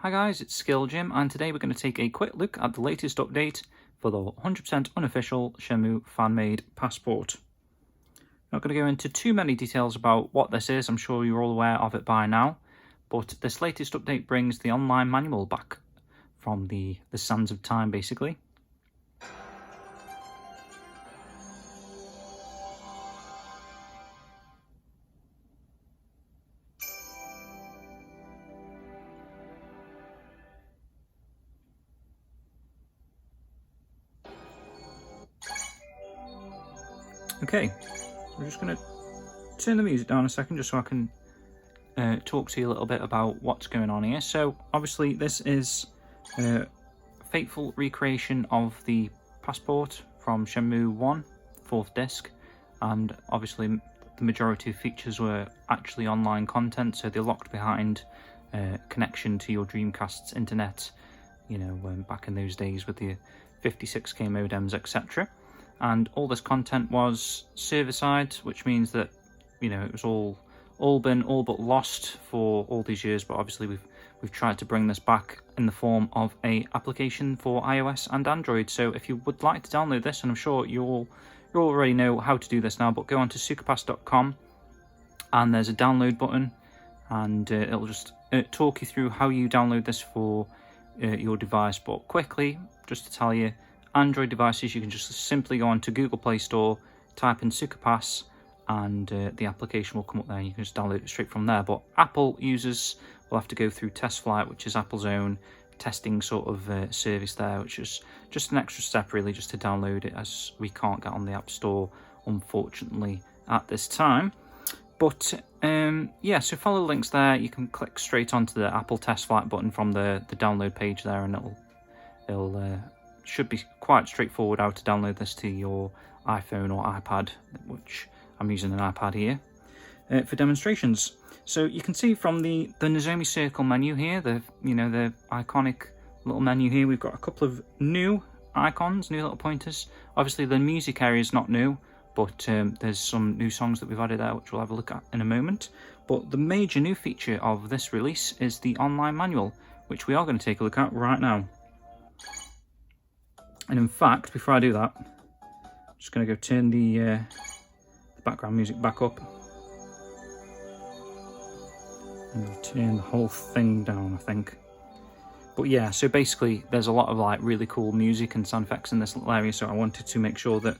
Hi guys, it's Skill Jim, and today we're going to take a quick look at the latest update for the 100% unofficial Shenmue fan-made passport. Not going to go into too many details about what this is, I'm sure you're all aware of it by now, but this latest update brings the online manual back from the sands of time, basically. Okay, we're just going to turn the music down a second just so I can talk to you a little bit about what's going on here. So obviously this is a faithful recreation of the passport from Shenmue 1, 4th disc, and obviously the majority of features were actually online content, so they're locked behind connection to your Dreamcast's internet, you know, back in those days with the 56k modems, etc. And all this content was server-side, which means that, you know, it was all been all but lost for all these years. But obviously we've tried to bring this back in the form of a application for iOS and Android. So if you would like to download this, and I'm sure you already know how to do this now, but go on to sukapass.com and there's a download button, and it'll just talk you through how you download this for your device. But quickly, just to tell you, Android devices, you can just simply go on to Google Play Store, type in Suka, and the application will come up there, and you can just download it straight from there. But Apple users will have to go through TestFlight, which is Apple's own testing sort of service there, which is just an extra step really, just to download it, as we can't get on the App Store unfortunately at this time. But yeah, so follow the links there. You can click straight onto the Apple TestFlight button from the download page there, and it'll should be quite straightforward how to download this to your iPhone or iPad, which I'm using an iPad here for demonstrations. So you can see from the Nozomi Circle menu here, the iconic little menu here, we've got a couple of new icons, new little pointers. Obviously the music area is not new, but there's some new songs that we've added there, which we'll have a look at in a moment. But the major new feature of this release is the online manual, which we are going to take a look at right now. And in fact, before I do that, I'm just going to go turn the background music back up. And we'll turn the whole thing down, I think. But yeah, so basically there's a lot of like really cool music and sound effects in this little area, so I wanted to make sure that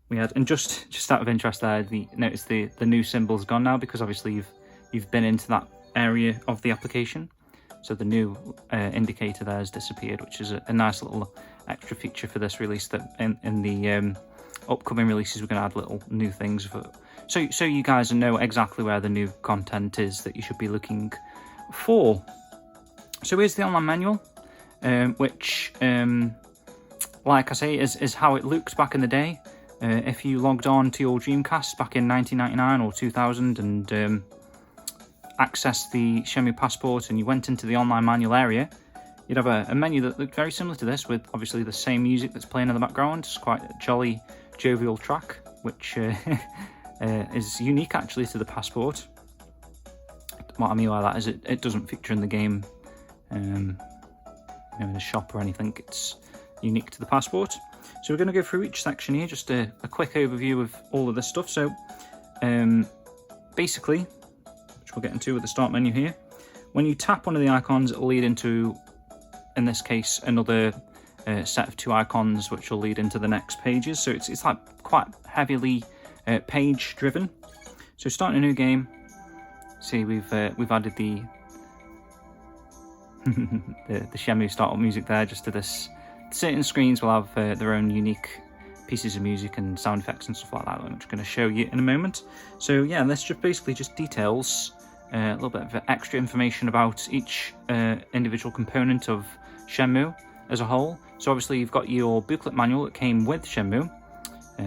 we had, and just out of interest there, notice the new symbol's gone now, because obviously you've been into that area of the application. So the new indicator there has disappeared, which is a nice little extra feature for this release, that in the upcoming releases we're going to add little new things for, so you guys know exactly where the new content is that you should be looking for. So here's the online manual, which like I say is how it looked back in the day. If you logged on to your Dreamcast back in 1999 or 2000 and accessed the Shenmue passport and you went into the online manual area, you'd have a menu that looked very similar to this, with obviously the same music that's playing in the background. It's quite a jolly, jovial track, which is unique actually to the passport. What I mean by that is it doesn't feature in the game, in the shop or anything. It's unique to the passport. So we're going to go through each section here, just a quick overview of all of this stuff. So basically, which we'll get into with the start menu here, when you tap one of the icons, it'll lead into, in this case, another set of two icons, which will lead into the next pages. So it's like quite heavily page driven. So starting a new game, see we've added the the Shenmue startup music there, just to this. Certain screens will have their own unique pieces of music and sound effects and stuff like that, which I'm going to show you in a moment. So yeah, this just basically just details a little bit of extra information about each individual component of Shenmue as a whole. So obviously you've got your booklet manual that came with Shenmue.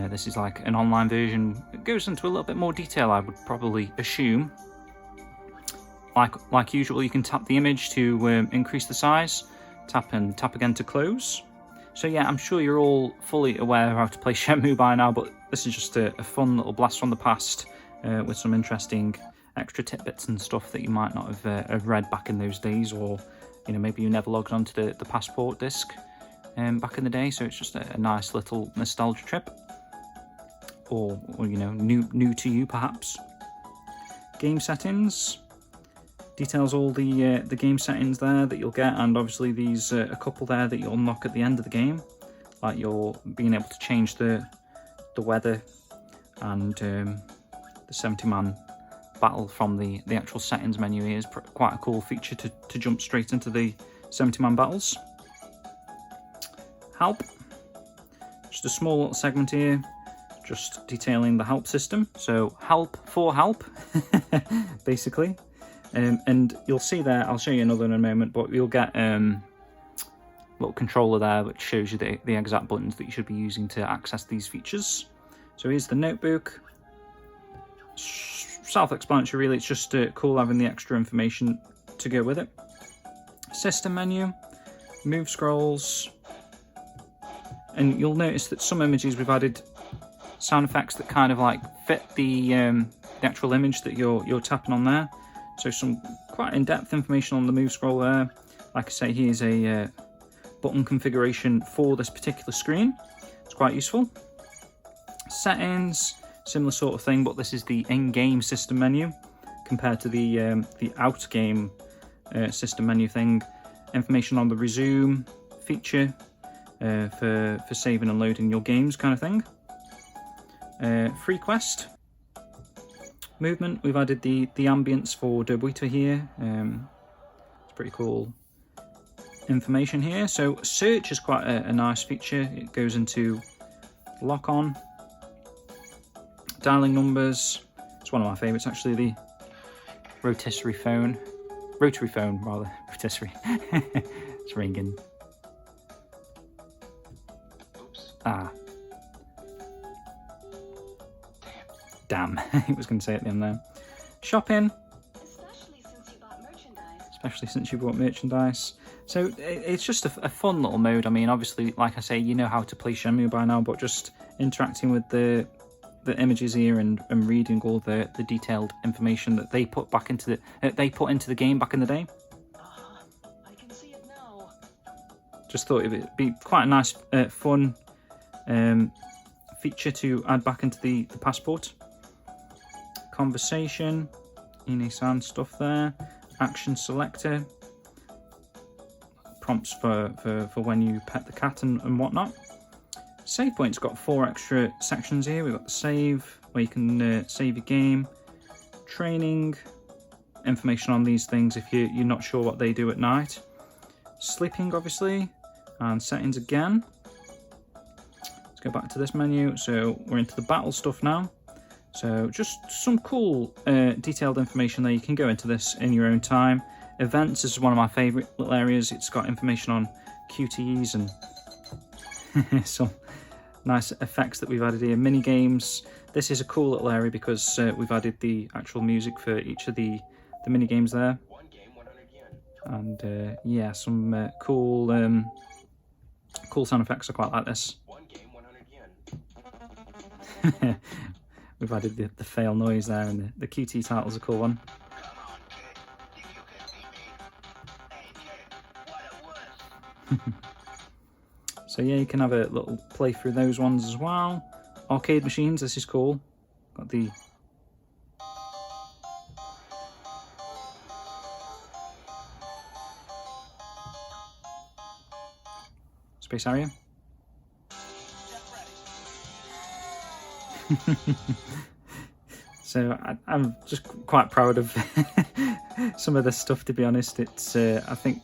This is like an online version. It goes into a little bit more detail, I would probably assume. Like usual, you can tap the image to increase the size, tap and tap again to close. So yeah, I'm sure you're all fully aware of how to play Shenmue by now, but this is just a fun little blast from the past with some interesting extra tidbits and stuff that you might not have read back in those days, or you know, maybe you never logged onto the passport disc back in the day, so it's just a nice little nostalgia trip, or you know, new to you perhaps. Game settings details all the game settings there that you'll get, and obviously these a couple there that you'll unlock at the end of the game, like you're being able to change the weather and the 70-man battle from the actual settings menu here is quite a cool feature to jump straight into the 70-man battles. Help, just a small little segment here, just detailing the help system. So help for help, basically. And you'll see there, I'll show you another in a moment, but you'll get little controller there which shows you the exact buttons that you should be using to access these features. So here's the notebook. Self-explanatory really, it's just cool having the extra information to go with it. System menu, move scrolls, and you'll notice that some images we've added sound effects that kind of like fit the actual image that you're tapping on there. So some quite in-depth information on the move scroll there. Like I say, here's a button configuration for this particular screen. It's quite useful. Settings, similar sort of thing, but this is the in-game system menu compared to the out-game system menu thing. Information on the resume feature for saving and loading your games, kind of thing. Free quest. Movement, we've added the ambience for Dobuita here. It's pretty cool information here. So search is quite a nice feature. It goes into lock on. Dialing numbers, it's one of my favourites actually, the rotary phone rather, rotisserie. It's ringing. Oops. Ah. Damn, I was going to say at the end there. Shopping. Especially since you bought merchandise. So it's just a fun little mode. I mean, obviously, like I say, you know how to play Shenmue by now, but just interacting with the images here and reading all the detailed information that they put back into the game back in the day. I can see it now. Just thought it would be quite a nice, fun feature to add back into the passport. Conversation, Ine-san stuff there. Action selector. Prompts for when you pet the cat and whatnot. Save point's got 4 extra sections here. We've got the save, where you can save your game. Training, information on these things if you're not sure what they do at night. Sleeping, obviously, and settings again. Let's go back to this menu. So we're into the battle stuff now. So just some cool detailed information there. You can go into this in your own time. Events is one of my favourite little areas. It's got information on QTEs and some nice effects that we've added here. Mini games. This is a cool little area because we've added the actual music for each of the mini games there. And yeah, some cool sound effects. I quite like this. We've added the fail noise there, and the QT title's a cool one. So yeah, you can have a little play through those ones as well. Arcade machines, this is cool. Got the space area. So I'm just quite proud of some of this stuff, to be honest. It's I think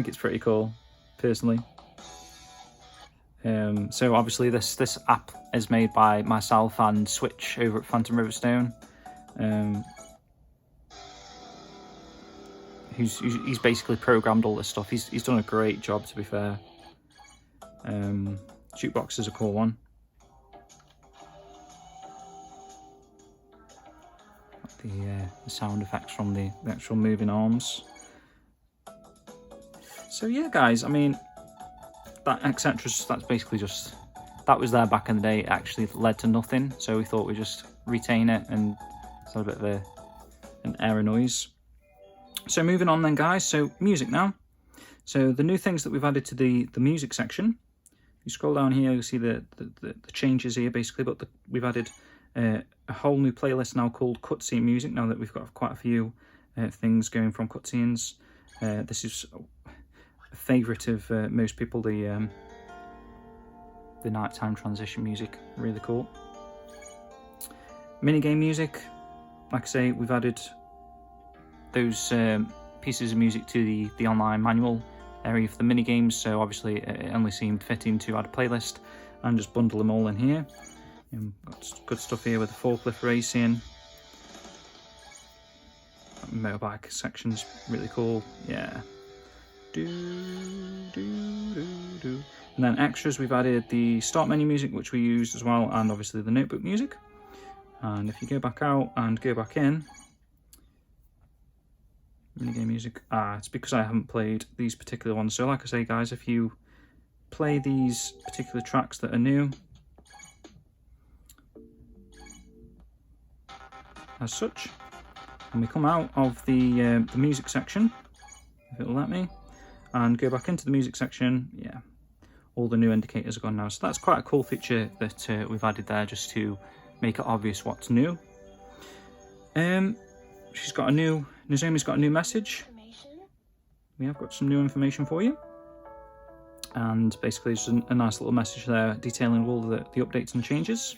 it's pretty cool, personally. So obviously this app is made by myself and Switch over at Phantom Riverstone. He's basically programmed all this stuff. He's done a great job, to be fair. Jukebox is a cool one. The sound effects from the actual moving arms. So yeah, guys, I mean, that etc. That's basically just, that was there back in the day. It actually led to nothing, so we thought we'd just retain it, and it's a bit of an error noise. So moving on then, guys. So music now. So the new things that we've added to the music section. If you scroll down here, you'll see the changes here basically, but we've added a whole new playlist now called cutscene music, now that we've got quite a few things going from cutscenes. This is a favourite of most people, the nighttime transition music, really cool. Minigame music, like I say, we've added those pieces of music to the online manual area for the minigames, so obviously it only seemed fitting to add a playlist and just bundle them all in here. Got good stuff here with the forklift racing. Motorbike section's really cool, yeah. And then extras, we've added the start menu music, which we used as well, and obviously the notebook music. And if you go back out and go back in, minigame music, it's because I haven't played these particular ones. So like I say, guys, if you play these particular tracks that are new, as such, and we come out of the music section, if it'll let me, and go back into the music section, yeah, all the new indicators are gone now. So that's quite a cool feature that we've added there, just to make it obvious what's new. Nozomi's got a new message. We have got some new information for you, and basically just a nice little message there detailing all the updates and changes.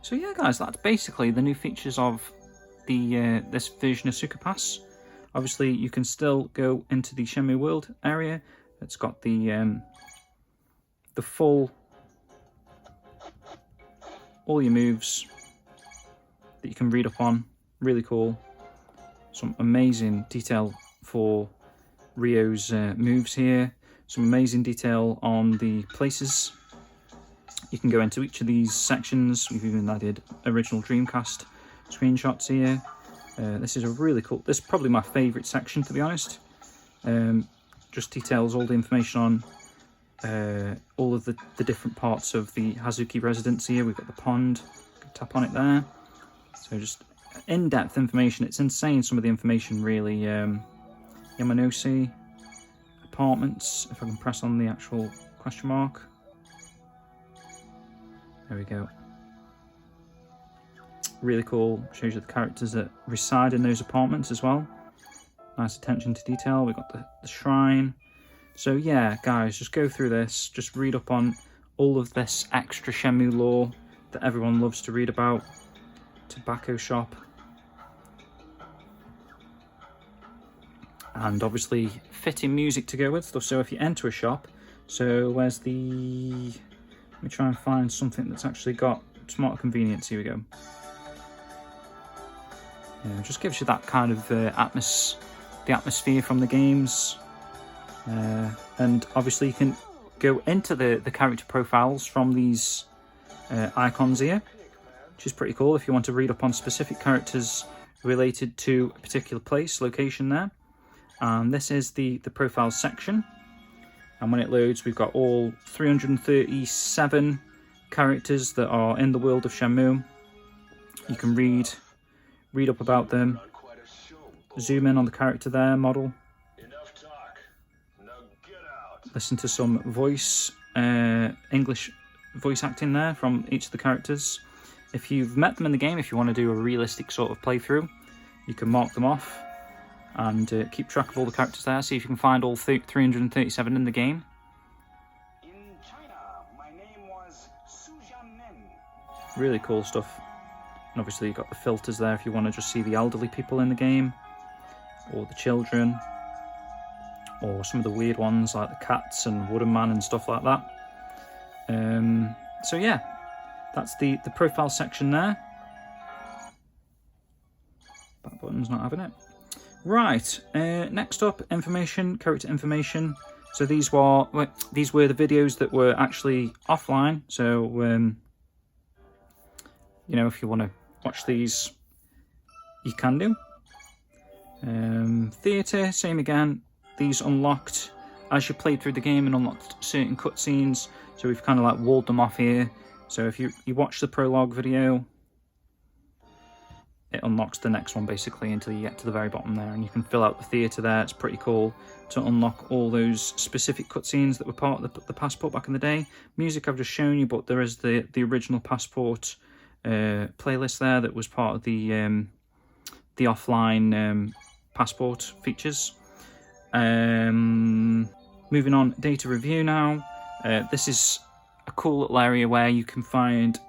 So yeah, guys, that's basically the new features of the this version of Suka Pass. Obviously, you can still go into the Shenmue World area. It's got the full, all your moves that you can read up on. Really cool. Some amazing detail for Ryo's moves here. Some amazing detail on the places. You can go into each of these sections. We've even added original Dreamcast screenshots here. This is a really cool, this is probably my favourite section, to be honest. Just details all the information on all of the different parts of the Hazuki residence here. We've got the pond, you can tap on it there. So just in-depth information. It's insane, some of the information, really. Yamanoshi apartments, if I can press on the actual question mark. There we go. Really cool. Shows you the characters that reside in those apartments as well. Nice attention to detail. We've got the shrine. So yeah, guys, just go through this. Just read up on all of this extra Shenmue lore that everyone loves to read about. Tobacco shop. And obviously fitting music to go with stuff. So if you enter a shop, so where's the... Let me try and find something that's actually got smart convenience. Here we go. Yeah, it just gives you that kind of the atmosphere from the games. And obviously you can go into the character profiles from these icons here, which is pretty cool if you want to read up on specific characters related to a particular place, location there. And this is the profile section. And when it loads, we've got all 337 characters that are in the world of Shenmue. You can read up about them. Zoom in on the character there, model. Listen to some English voice acting there from each of the characters. If you've met them in the game, if you want to do a realistic sort of playthrough, you can mark them off and keep track of all the characters there. See if you can find all 337 in the game. In China, my name was Really cool stuff. And obviously you've got the filters there if you want to just see the elderly people in the game, or the children, or some of the weird ones like the cats and Wooden Man and stuff like that. So yeah, that's the profile section there. That button's not having it. Right, next up, information, character information. So these were the videos that were actually offline. So you know, if you want to watch these, you can do. Theatre, same again. These unlocked as you played through the game and unlocked certain cutscenes. So we've kind of like walled them off here. So if you watch the prologue video, it unlocks the next one basically until you get to the very bottom there, and you can fill out the theatre there. It's pretty cool to unlock all those specific cutscenes that were part of the Passport back in the day. Music I've just shown you, but there is the original Passport playlist there that was part of the offline Passport features. Moving on, data review now. This is a cool little area where you can find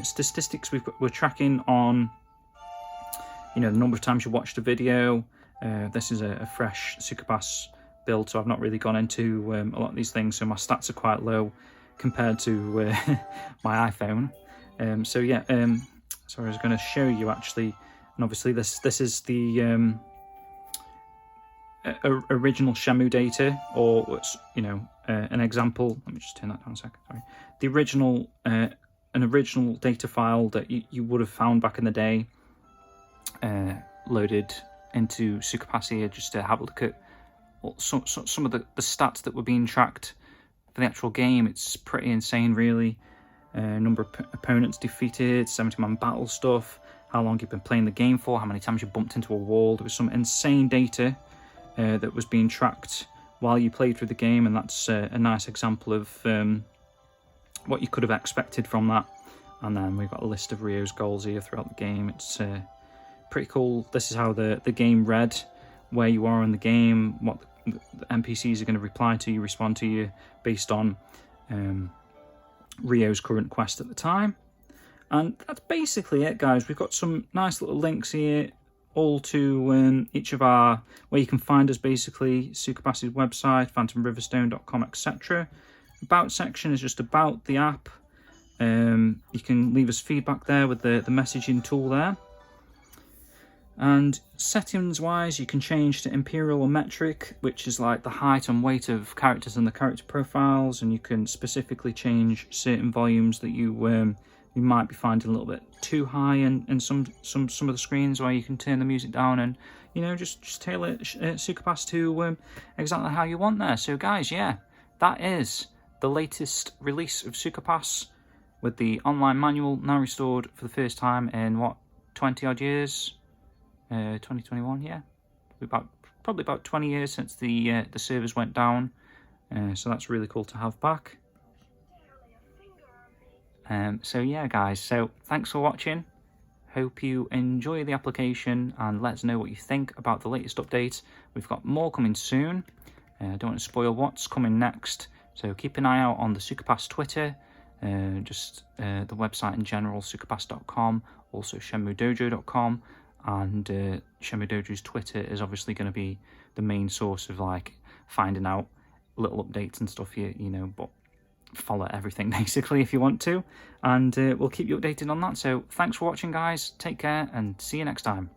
statistics we're tracking on, you know, the number of times you watched a video. This is a fresh Suka Pass build, so I've not really gone into a lot of these things, so my stats are quite low compared to my iPhone. So yeah, so I was going to show you actually, and obviously this is the original Shenmue data, or you know, an example. Let me just turn that down a second. Sorry, the original an original data file that you would have found back in the day, loaded into Suka Pass here, just to have a look at some of the stats that were being tracked for the actual game. It's pretty insane, really. Number of opponents defeated, 70-man battle stuff, how long you've been playing the game for, how many times you bumped into a wall. There was some insane data that was being tracked while you played through the game, and that's a nice example of what you could have expected from that. And then we've got a list of Ryo's goals here throughout the game. It's pretty cool. This is how the game read where you are in the game, what the NPCs are going to reply to you, respond to you based on Ryo's current quest at the time. And that's basically it, guys. We've got some nice little links here, all to each of our, where you can find us, basically Suka Pass's website, phantomriverstone.com, etc. About section is just about the app. You can leave us feedback there with the messaging tool there. And settings wise, you can change to imperial or metric, which is like the height and weight of characters and the character profiles, and you can specifically change certain volumes that you might be finding a little bit too high in some of the screens, where you can turn the music down and, you know, just tailor Suka Pass to exactly how you want there. So guys, yeah, that is the latest release of Suka Pass, with the online manual now restored for the first time in what, 20 odd years. 2021, yeah, probably about 20 years since the servers went down, so that's really cool to have back. So yeah, guys, so thanks for watching. Hope you enjoy the application, and let us know what you think about the latest update. We've got more coming soon. Don't want to spoil what's coming next, so keep an eye out on the Suka Pass Twitter, just the website in general, sukapass.com, also shenmuedojo.com. And Shenmue Dojo's Twitter is obviously going to be the main source of like finding out little updates and stuff here, you know, but follow everything basically if you want to, and we'll keep you updated on that. So thanks for watching, guys, take care, and see you next time.